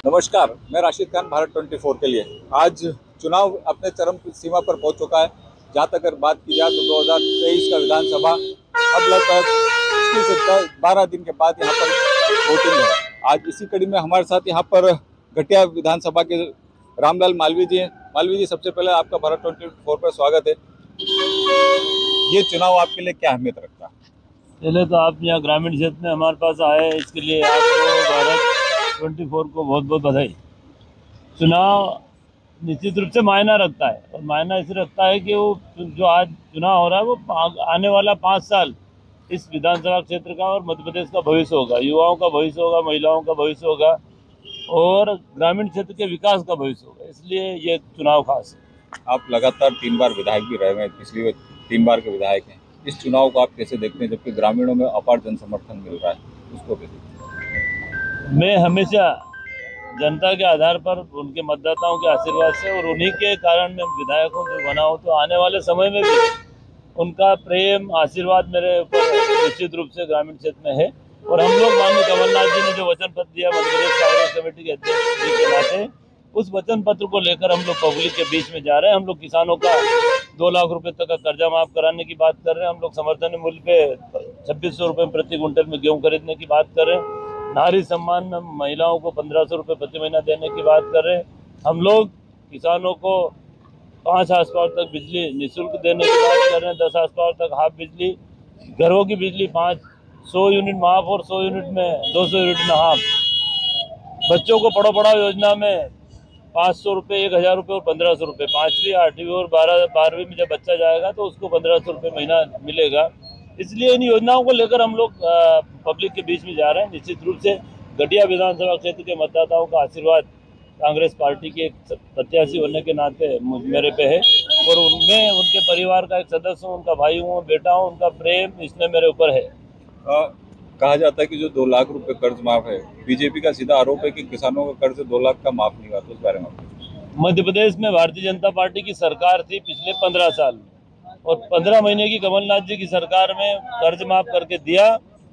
नमस्कार, मैं राशिद खान, भारत 24 के लिए। आज चुनाव अपने चरम सीमा पर पहुंच चुका है। जहां तक अगर बात की जाए तो 2023 का विधानसभा अब लगभग 12 दिन के बाद यहाँ पर वोटिंग है। आज इसी कड़ी में हमारे साथ यहाँ पर घटिया विधानसभा के रामलाल मालवीय जी हैं। मालवीय जी, सबसे पहले आपका भारत 24 पर स्वागत है। ये चुनाव आपके लिए क्या अहमियत रखता है? पहले तो आप यहाँ ग्रामीण क्षेत्र में हमारे पास आए, इसके लिए आपको भारत 24 को बहुत बहुत बधाई। चुनाव निश्चित रूप से मायना रखता है, और मायना इसे रखता है कि वो जो आज चुनाव हो रहा है वो आने वाला 5 साल इस विधानसभा क्षेत्र का और मध्य प्रदेश का भविष्य होगा, युवाओं का भविष्य होगा, महिलाओं का भविष्य होगा और ग्रामीण क्षेत्र के विकास का भविष्य होगा। इसलिए ये चुनाव खास है। आप लगातार 3 बार विधायक भी रहे हैं, पिछली 3 बार के विधायक हैं। इस चुनाव को आप कैसे देखते हैं, जबकि ग्रामीणों में अपार जन समर्थन मिल रहा है, उसको कैसे? मैं हमेशा जनता के आधार पर, उनके मतदाताओं के आशीर्वाद से और उन्हीं के कारण मैं विधायकों जो बना हूँ, तो आने वाले समय में भी उनका प्रेम आशीर्वाद मेरे ऊपर निश्चित रूप से ग्रामीण क्षेत्र में है। और हम लोग माननीय कमलनाथ जी ने जो वचन पत्र दिया मध्य प्रदेश कांग्रेस कमेटी के अध्यक्ष के नाते, उस वचन पत्र को लेकर हम लोग पब्लिक के बीच में जा रहे हैं। हम लोग किसानों का 2 लाख रुपए तक का कर्जा माफ कराने की बात कर रहे हैं। हम लोग समर्थन मूल्य पे 2600 रुपये प्रति क्विंटल में गेहूँ खरीदने की बात कर रहे हैं। नारी सम्मान में महिलाओं को 1500 रुपये प्रति महीना देने की बात कर रहे हैं। हम लोग किसानों को 5 हाउस पावर तक बिजली निःशुल्क देने की बात कर रहे हैं। 10 हाउस पावर तक हाफ बिजली, घरों की बिजली 100 यूनिट में हाफ और 100 यूनिट में 200 यूनिट में हाफ। बच्चों को पढ़ो पढ़ाओ योजना में 500 रुपये, 1000 रुपये और 1500 रुपये। 5वीं 8वीं और 12वीं में जब बच्चा जाएगा तो उसको 1500 रुपये महीना मिलेगा। इसलिए इन योजनाओं को लेकर हम लोग पब्लिक के बीच में जा रहे हैं। निश्चित रूप से घटिया विधानसभा क्षेत्र के मतदाताओं का आशीर्वाद कांग्रेस पार्टी के एक प्रत्याशी होने के नाते मेरे पे है, और उनमें उनके परिवार का एक सदस्य हूँ, उनका भाई हूँ, बेटा हूँ, उनका प्रेम इसमें मेरे ऊपर है। कहा जाता है कि जो 2 लाख रुपए कर्ज माफ है, बीजेपी का सीधा आरोप है कि किसानों का कर्ज 2 लाख का माफ नहीं हुआ, तो उस बारे में? मध्य प्रदेश में भारतीय जनता पार्टी की सरकार थी पिछले 15 साल में, और 15 महीने की कमलनाथ जी की सरकार में कर्ज माफ करके दिया।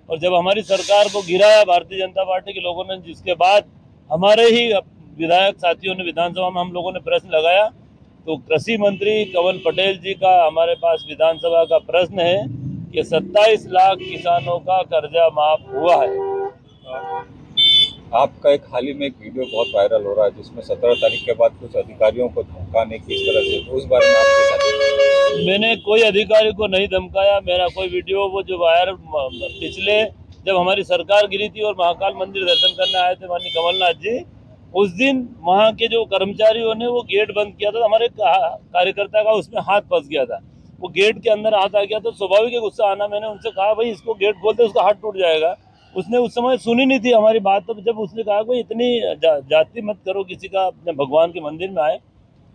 और जब हमारी सरकार को गिराया भारतीय जनता पार्टी के लोगों ने, जिसके बाद हमारे ही विधायक साथियों ने विधानसभा में हम लोगों ने प्रश्न लगाया, तो कृषि मंत्री कंवर पटेल जी का हमारे पास विधानसभा का प्रश्न है कि 27 लाख किसानों का कर्जा माफ हुआ है। आपका एक हाल ही में एक वीडियो बहुत वायरल हो रहा है, जिसमें 17 तारीख के बाद कुछ अधिकारियों को धमकाने की इस तरह से, तो उस बारे में आपके साथ? मैंने कोई अधिकारी को नहीं धमकाया। मेरा कोई वीडियो वो जो वायरल पिछले जब हमारी सरकार गिरी थी और महाकाल मंदिर दर्शन करने आए थे माननीय कमलनाथ जी, उस दिन वहाँ के जो कर्मचारियों ने वो गेट बंद किया था, हमारे कार्यकर्ता का उसमें हाथ फंस गया था, वो गेट के अंदर हाथ आ गया, तो स्वाभाविक है गुस्सा आना। मैंने उनसे कहा भाई इसको गेट खोल दे, उसका हाथ टूट जाएगा। उसने उस समय सुनी नहीं थी हमारी बात। तो जब उसने कहा भाई इतनी जाति मत करो किसी का, अपने भगवान के मंदिर में आए।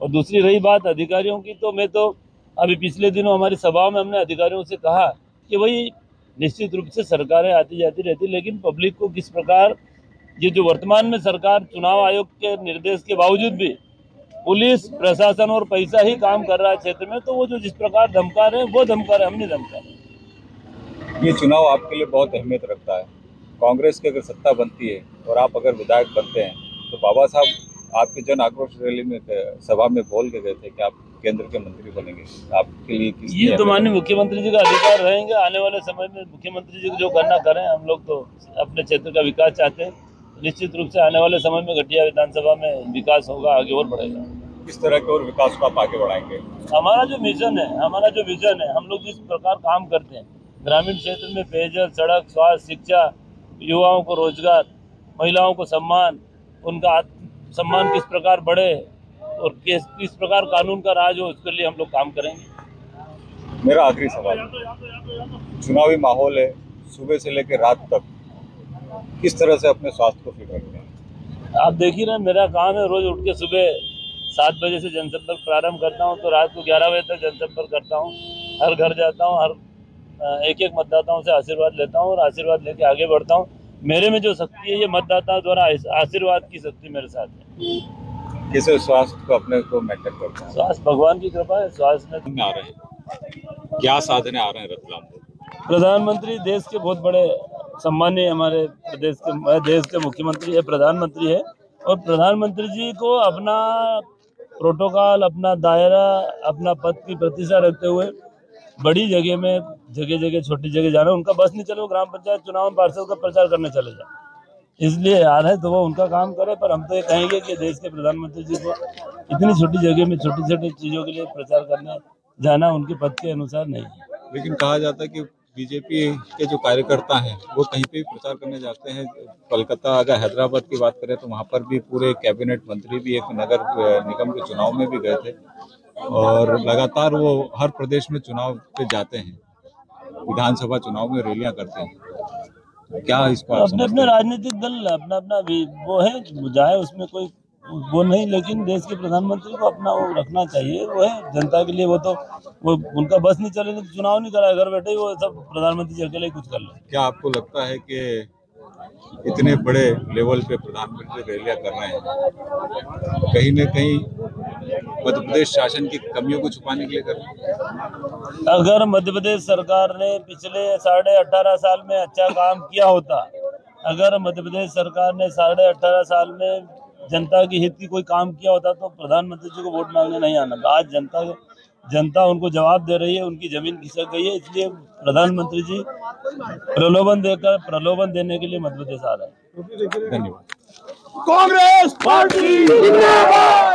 और दूसरी रही बात अधिकारियों की, तो मैं तो अभी पिछले दिनों हमारी सभा में हमने अधिकारियों से कहा कि भाई निश्चित रूप से सरकारें आती जाती रहती, लेकिन पब्लिक को किस प्रकार, ये जो वर्तमान में सरकार चुनाव आयोग के निर्देश के बावजूद भी पुलिस प्रशासन और पैसा ही काम कर रहा है क्षेत्र में, तो वो जो जिस प्रकार धमका रहे हैं वो धमका रहे, हम नहीं धमका रहे। ये चुनाव आपके लिए बहुत अहमियत रखता है। कांग्रेस की अगर सत्ता बनती है और आप अगर विधायक बनते हैं, तो बाबा साहब आपके जन आक्रोश रैली में सभा में बोल के गए थे कि आप केंद्र के मंत्री बनेंगे। आपके लिए ये तो माननीय मुख्यमंत्री जी का अधिकार रहेंगे। आने वाले समय में मुख्यमंत्री जी को जो करना करें, हम लोग तो अपने क्षेत्र का विकास चाहते हैं। निश्चित रूप से आने वाले समय में घटिया विधानसभा में विकास होगा, आगे और बढ़ेगा। किस तरह के और विकास को आप आगे बढ़ाएंगे? हमारा जो मिशन है, हमारा जो विजन है, हम लोग जिस प्रकार काम करते हैं ग्रामीण क्षेत्र में, पेयजल, सड़क, स्वास्थ्य, शिक्षा, युवाओं को रोजगार, महिलाओं को सम्मान, उनका सम्मान किस प्रकार बढ़े और किस प्रकार कानून का राज हो, उसके लिए हम लोग काम करेंगे। मेरा आखिरी सवाल, चुनावी माहौल है, सुबह से लेकर रात तक किस तरह से अपने स्वास्थ्य को फिट रखते हैं? आप देख ही रहे, मेरा काम है रोज उठ के सुबह 7 बजे से जनसंपर्क प्रारंभ करता हूं, तो रात को 11 बजे तक जनसंपर्क करता हूं। हर घर जाता हूं, हर एक मतदाताओं से आशीर्वाद लेता हूं और आशीर्वाद लेके आगे बढ़ता हूं। मेरे में जो शक्ति है, ये मतदाता द्वारा आशीर्वाद की शक्ति मेरे साथ है। कैसे स्वास्थ्य को अपने को मेंटेन करते हैं? स्वास्थ्य भगवान की कृपा है। स्वास्थ्य में आ रहे हैं, क्या साधन आ रहे हैं रतलाम में? प्रधानमंत्री देश के बहुत बड़े सम्मानीय हमारे देश के मुख्यमंत्री है, प्रधानमंत्री है। और प्रधानमंत्री जी को अपना प्रोटोकॉल, अपना दायरा, अपना पद की प्रतिष्ठा रखते हुए बड़ी जगह में, जगह छोटी जगह जाना उनका बस नहीं चले। वो ग्राम पंचायत चुनाव में पार्षद का प्रचार करने चले जाए, इसलिए आ रहे तो वो उनका काम करे। पर हम तो ये कहेंगे कि देश के प्रधानमंत्री जी को इतनी छोटी जगह में छोटी छोटी चीजों के लिए प्रचार करने जाना उनके पद के अनुसार नहीं है। लेकिन कहा जाता है कि बीजेपी के जो कार्यकर्ता हैं वो कहीं पे भी प्रचार करने जाते हैं। कोलकाता, अगर हैदराबाद की बात करें तो वहाँ पर भी पूरे कैबिनेट मंत्री भी एक नगर निगम के चुनाव में भी गए थे और लगातार वो हर प्रदेश में चुनाव पे जाते हैं, विधानसभा चुनाव में रैलियां करते हैं। क्या इस पर अपने अपने राजनीतिक दल अपना अपना वो है, जाए उसमें कोई वो नहीं, लेकिन देश के प्रधानमंत्री को अपना वो रखना चाहिए। वो है जनता के लिए, वो उनका बस नहीं चले, चुनाव नहीं कराए, घर बैठे ही वो सब प्रधानमंत्री जी अकेले कुछ कर ले। क्या आपको लगता है कि इतने बड़े लेवल पे प्रधानमंत्री रैलियां कर रहे हैं, कहीं न कहीं मध्य प्रदेश शासन की कमियों को छुपाने के लिए कर रहे हैं? अगर मध्य प्रदेश सरकार ने पिछले 18.5 साल में अच्छा काम किया होता, अगर मध्य प्रदेश सरकार ने 18.5 साल में जनता की हित की कोई काम किया होता तो प्रधानमंत्री जी को वोट मांगने नहीं आना। आज जनता उनको जवाब दे रही है, उनकी जमीन खिसक गई है, इसलिए प्रधानमंत्री जी प्रलोभन देने के लिए मध्य प्रदेश आ रहा है। धन्यवाद। कांग्रेस पार्टी जिंदाबाद।